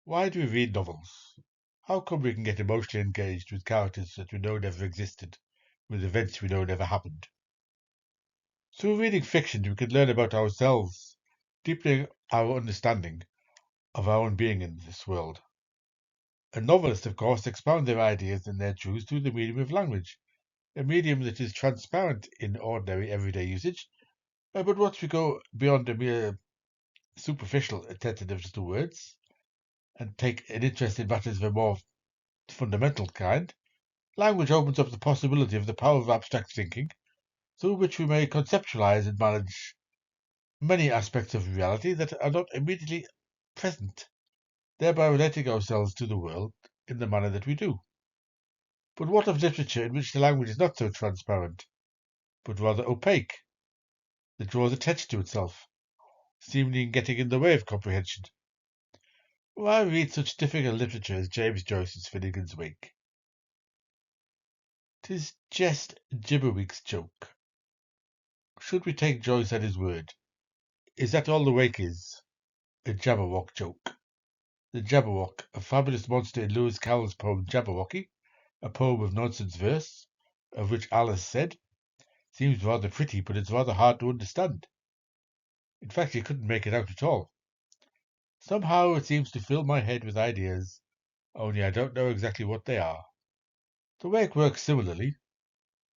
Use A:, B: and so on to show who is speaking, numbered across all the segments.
A: Why do we read novels? How come we can get emotionally engaged with characters that we know never existed, with events we know never happened? Through reading fiction, we can learn about ourselves, deepening our understanding of our own being in this world. A novelist, of course, expounds their ideas and their truths through the medium of language, a medium that is transparent in ordinary everyday usage, but once we go beyond a mere superficial attentiveness to words and take an interest in matters of a more fundamental kind, language opens up the possibility of the power of abstract thinking, through which we may conceptualize and manage many aspects of reality that are not immediately present, thereby relating ourselves to the world in the manner that we do. But what of literature in which the language is not so transparent, but rather opaque, that draws attention to itself, seemingly getting in the way of comprehension? Why read such difficult literature as James Joyce's Finnegan's Wake? 'Tis jest Gibberweek's joke. Should we take Joyce at his word? Is that all the Wake is? A Jabberwock joke. The Jabberwock, a fabulous monster in Lewis Carroll's poem Jabberwocky, a poem of nonsense verse, of which Alice said, seems rather pretty, but it's rather hard to understand. In fact, you couldn't make it out at all. Somehow it seems to fill my head with ideas, only I don't know exactly what they are. The Wake works similarly,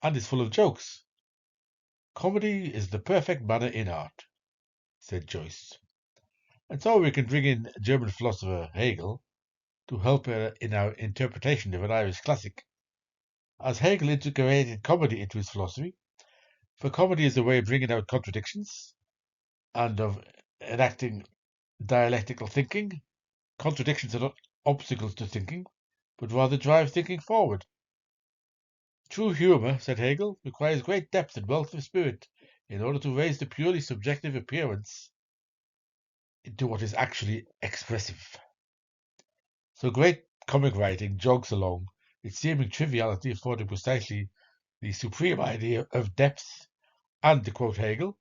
A: and is full of jokes. Comedy is the perfect manner in art, said Joyce. And so we can bring in German philosopher Hegel to help in our interpretation of an Irish classic. As Hegel integrated comedy into his philosophy, for comedy is a way of bringing out contradictions and of enacting dialectical thinking. Contradictions are not obstacles to thinking, but rather drive thinking forward. True humour, said Hegel, requires great depth and wealth of spirit in order to raise the purely subjective appearance into what is actually expressive. So great comic writing jogs along, its seeming triviality affording precisely the supreme idea of depth, and, to quote Hegel,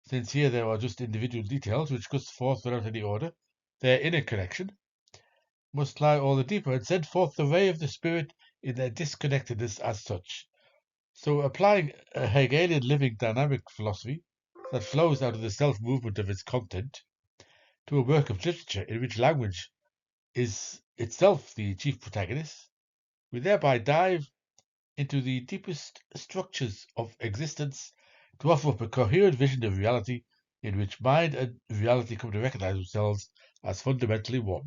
A: since here there are just individual details which gust forth without any order, their inner connection must lie all the deeper and send forth the ray of the spirit in their disconnectedness as such. So applying a Hegelian living dynamic philosophy that flows out of the self-movement of its content to a work of literature in which language is itself the chief protagonist, we thereby dive into the deepest structures of existence to offer up a coherent vision of reality in which mind and reality come to recognize themselves as fundamentally one.